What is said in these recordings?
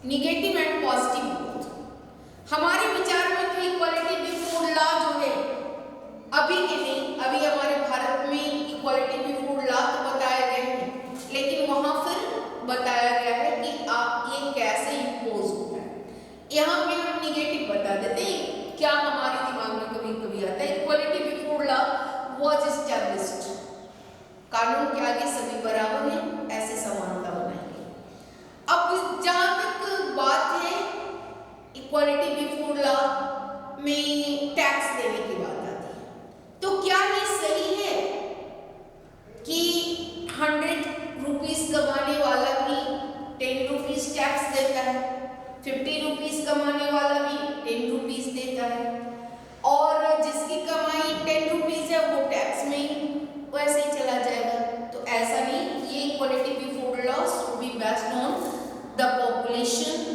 Negative and positive. हमारे विचार में तो इक्वालिटी बिफोर लॉ जो है अभी के नहीं, अभी हमारे भारत में इक्वालिटी बिफोर लॉ तो बताया गया है, लेकिन वहां फिर बताया गया है कि आप ये कैसे इम्पोज होता है। यहाँ पे हम निगेटिव बता देते हैं, क्या हमारे दिमाग में कभी कभी आता है equality before law was established, कानून के आगे सभी बराबर हैं, ऐसे समानता बनाएंगे। अब जहां तक बात है इक्वालिटी बिफोर लॉ में टैक्स देने की बात आती है, तो क्या ये सही है कि 100 रुपीज कमाने वाला भी 10 रुपीज टैक्स देता है, 50 रुपीज कमाने वाला भी 10 रुपीज देता है, और जिसकी कमाई 10 रुपीज है वो टैक्स में ही वैसे ही चला जाएगा? तो ऐसा नहीं, ये equality before law should be based on the population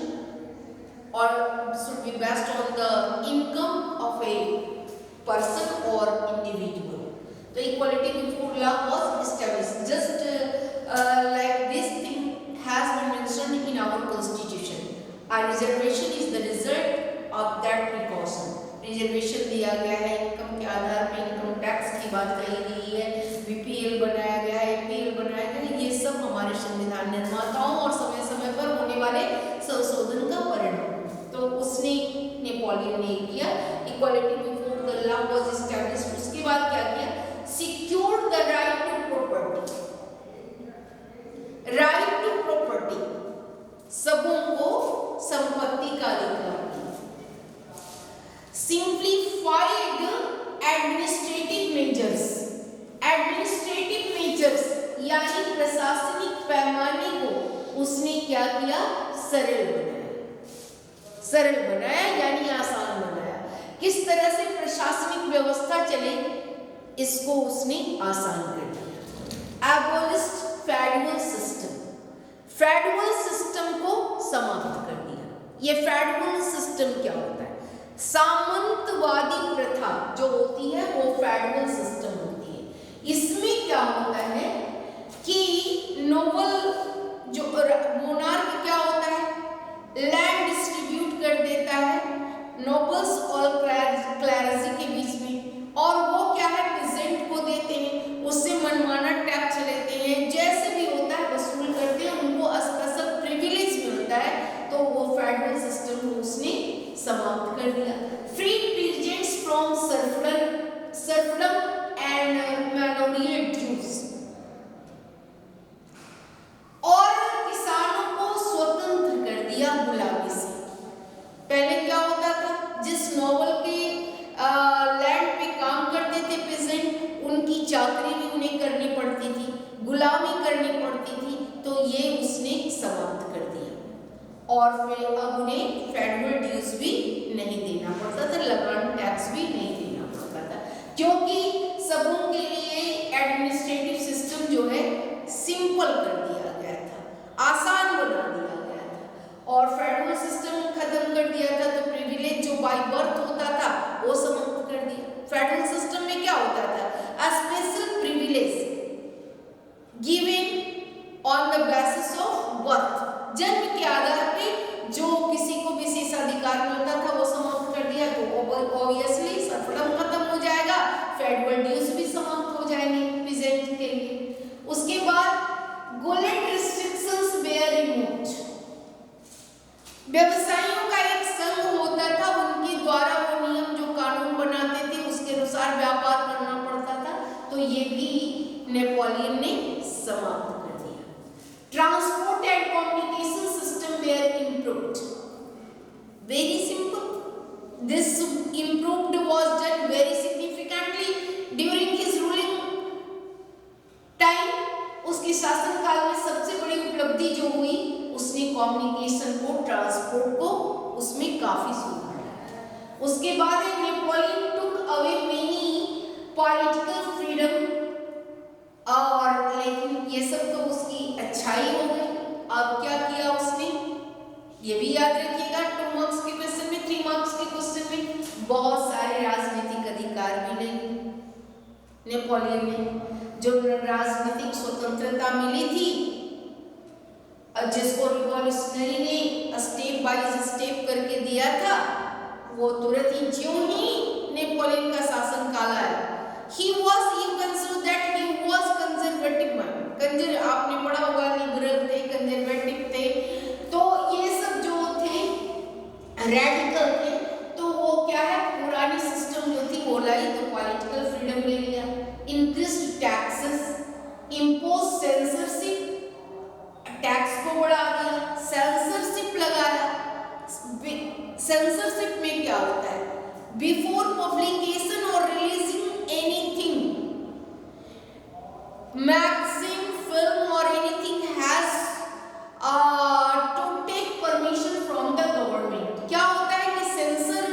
or should be based on the income of a person or individual. The equality before law was established. Just like this thing has been mentioned in our constitution. A reservation is the result of that precaution. Reservation दिया गया है, income के आधार पर income tax की बात कही गई है, बीपीएल बनाया गया है, एपीएल बनाया गया है, ये सब हमारे संविधान निर्माताओं और समय समय पर होने वाले संशोधन का परिणाम। तो उसने नेपोलियन ने किया, equality before the law was established. उसके बाद क्या किया? Secured the right to property. Right to property, सबों को संपत्ति का अधिकार। Simplified administrative measures. Administrative measures यानी प्रशासनिक पैमाने को उसने क्या किया? सरल बनाया यानी आसान बनाया। किस तरह से प्रशासनिक व्यवस्था चले इसको उसने आसान कर दिया। एबोलिश्ड फेडरल सिस्टम। फेडरल सिस्टम को समाप्त कर दिया। ये फेडरल सिस्टम क्या होता है? सामंतवादी प्रथा जो होती है वो फेडरल सिस्टम होती है। इसमें क्या होता है कि नोबल जो मोनार्क क्या होता है? लैंड डिस्ट्रीब्यूट कर देता है नोबल्स और क्लैरिसी के बीच में, और वो क्या है? प्रेजेंट को देते हैं, उससे मनमाना टैक्स लेते हैं, जैसे भी होता है वसूल करते हैं, उनको स्पेशल प्रिविलेज मिलता है। तो वो फेडरल सिस्टम को उसने समाप्त कर दिया। Free peasants from serfdom and manorial dues, और किसानों को स्वतंत्र कर दिया गुलामी से। पहले क्या होता था? जिस नोबल के लैंड पे काम करते थे पेजेंट, उनकी चाकरी भी उन्हें करनी पड़ती थी, गुलामी करनी पड़ती थी, तो ये उसने समाप्त कर दिया। और फिर अब उन्हें फेडरल ड्यूज भी नहीं देना पड़ता था, लगान टैक्स भी नहीं देना पड़ता था, क्योंकि सबों के लिए एडमिनिस्ट्रेटिव सिस्टम जो है सिंपल कर दिया गया था, आसान बना दिया गया था, और फेडरल सिस्टम खत्म कर दिया था। तो प्रिविलेज जो बाय बर्थ होता था वो समाप्त कर दिया। फेडरल सिस्टम में क्या होता था? A special privilege given on the basis of birth, जन्म के आधार पे जो किसी को विशेषाधिकार मिलता था वो समाप्त कर दिया। तो ऑब्वियसली सर्फडम खत्म हो जाएगा, फेडरल ड्यूज भी समाप्त हो जाएंगे प्रेजेंट के लिए। उसके बाद गोलेट रिस्ट्रिक्शंस वेयर रिमूव्ड। व्यवसायियों का एक संघ होता था, उनके द्वारा वो नियम जो कानून बनाते थे उसके अनुसार व्यापार करना पड़ता था, तो ये भी नेपोलियन ने समाप्त कर दिया। Transport and communication system were improved. Very simple, this improved was done very significantly during his ruling time. उसके शासनकाल में सबसे बड़ी उपलब्धि जो हुई, उसने कम्युनिकेशन को, ट्रांसपोर्ट को उसमें काफी सुधारा। उसके बाद Napoleon took away many political freedom, और लेकिन ये सब तो उसकी अच्छाई हो गई। अब क्या किया उसने? ये भी याद रखिएगा, 2 मार्क्स के क्वेश्चन में, 3 मार्क्स के क्वेश्चन में बहुत सारे राजनीतिक अधिकार भी नहीं नेपोलियन ने। जो राजनीतिक स्वतंत्रता मिली थी, जिसको रिवॉल्यूशनरी ने स्टेप बाय स्टेप करके दिया था, वो तुरंत ही ज्यों ही नेपोलियन का शासन काल आया, he was, you consider that he was conservative man, आपने पढ़ा होगा, लिबरल थे, कंजर्वेटिव थे, तो ये सब जो थे रेडिकल थे, तो वो क्या है, पुरानी सिस्टम जो थी वो लाई, तो पॉलिटिकल फ्रीडम ले लिया, increased taxes, impose censorship, tax को बढ़ा दिया, सेंसरशिप लगाया। सेंसरशिप में क्या होता है, बिफोर पब्लिकेशन और रिलीजिंग एनीथिंग, मैगजीन, फिल्म और anything has to take permission from the government. क्या होता है कि सेंसर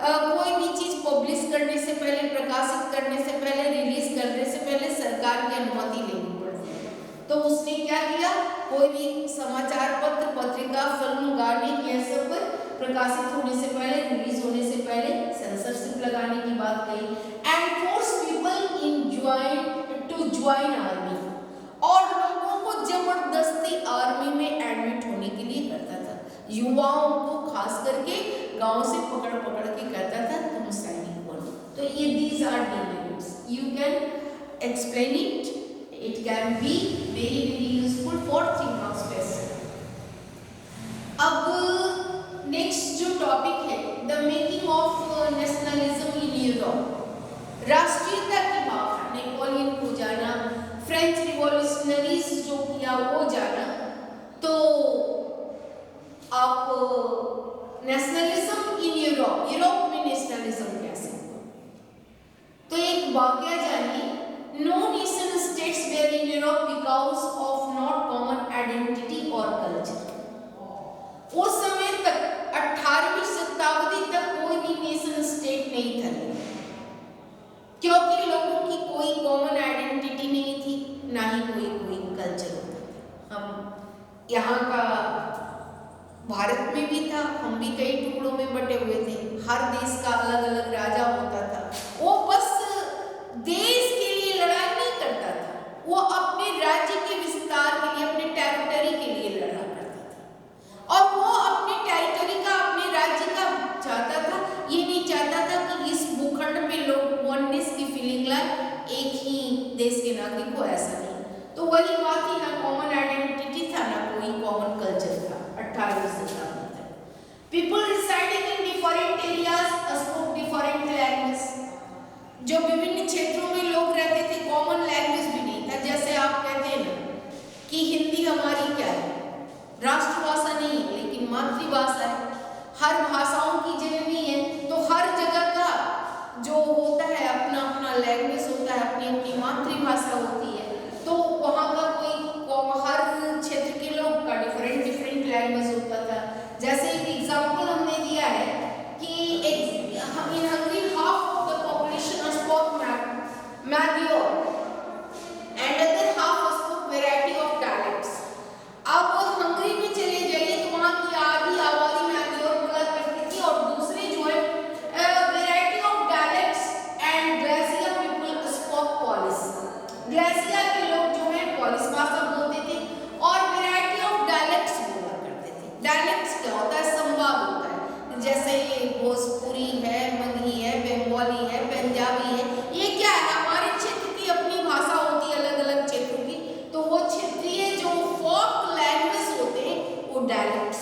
कोई भी चीज पब्लिश करने से पहले, प्रकाशित करने से पहले, रिलीज करने से पहले सरकार की अनुमति लेनी पड़ती है। तो उसने क्या किया, कोई भी समाचार पत्र, पत्रिका, फिल्म, गाने, ये सब प्रकाशित होने से पहले, रिलीज होने से पहले सेंसरशिप लगाने की बात कही। And force people to join army, और लोगों को जबरदस्ती आर्मी में एडमिट होने के लिए करता था, युवाओं को खास करके गांव से पकड़ पकड़ के करता था, तुम सैनिक बनो। तो ये these are demerits, you can explain it, it can be very very useful for 3 marks question। अब नेक्स्ट जो टॉपिक है, the making of nationalism in Europe, राष्ट्रीयता की भावना, नेपोलियन को जाना, फ्रेंच रिवॉल्यूशनरीज जो किया वो जाना, तो आप नेशनलिज्म इन यूरोप, यूरोप में नेशनलिज्म कैसे हुआ, तो एक वाकया जानिए, no nation states were in Europe because of not common identity और कल्चर। उस समय तक 18वीं शताब्दी तक कोई भी नेशन स्टेट नहीं था, क्योंकि लोगों की कोई कॉमन आइडेंटिटी नहीं थी, ना ही कोई कल्चर होता था। हम यहाँ का भारत में भी था, हम भी कई टुकड़ों में बटे हुए थे, हर देश का अलग अलग राजा होता था, वो बस देश के लिए लड़ाई नहीं करता था, वो अपने राज्य के विस्तार के लिए, अपने टेरिटरी के लिए लड़ा करता था, और वो अपने टेरिटरी का, अपने राज्य का चाहता था, ये नहीं चाहता था कि इस भूखंड पे लोग वननेस की फीलिंग लाए, एक ही देश के नागरिक को, ऐसा नहीं। तो वही बात थी, ना कॉमन आइडेंटिटी था, ना कोई कॉमन कल्चर था 18वीं शताब्दी तक। People residing in different areas spoke different language, जो विभिन्न क्षेत्रों में लोग रहते थे, कॉमन लैंग्वेज भी नहीं था। जैसे आप कहते हैं ना कि हिंदी हमारी क्या है, राष्ट्रभाषा नहीं है, लेकिन मातृभाषा है, हर भाषाओं की जननी है, तो हर जगह का जो होता है अपना अपना लैंग्वेज होता है, अपनी अपनी मातृभाषा होती है, तो वहाँ का कोई हर क्षेत्र के लोग का डिफरेंट लैंग्वेज होता था। जैसे एक एग्जाम्पल हमने दिया है कि in Hungary half of the population spoke Magyar and other half spoke variety of dialects. अब हंगरी में चले जाइए तो वहाँ की आधी आबादी मैग्योर बोला करती थी, और दूसरे जो है variety of dialects and Galicia people spoke Polish. Galicia के लोग जो है पॉलिश भाषा बोलते थे, और वैरायटी ऑफ डायलेक्ट्स बोला करते थे। डायलेक्ट्स क्या होता है, संवाद होता है, जैसे भोजपुरी है, मगही है, बंगाली है, पंजाबी है, ये क्या है, हमारे क्षेत्र की अपनी भाषा होती है, अलग अलग क्षेत्रों की, तो वो क्षेत्रीय जो फोक लैंग्वेज होते हैं वो डायलेक्ट्स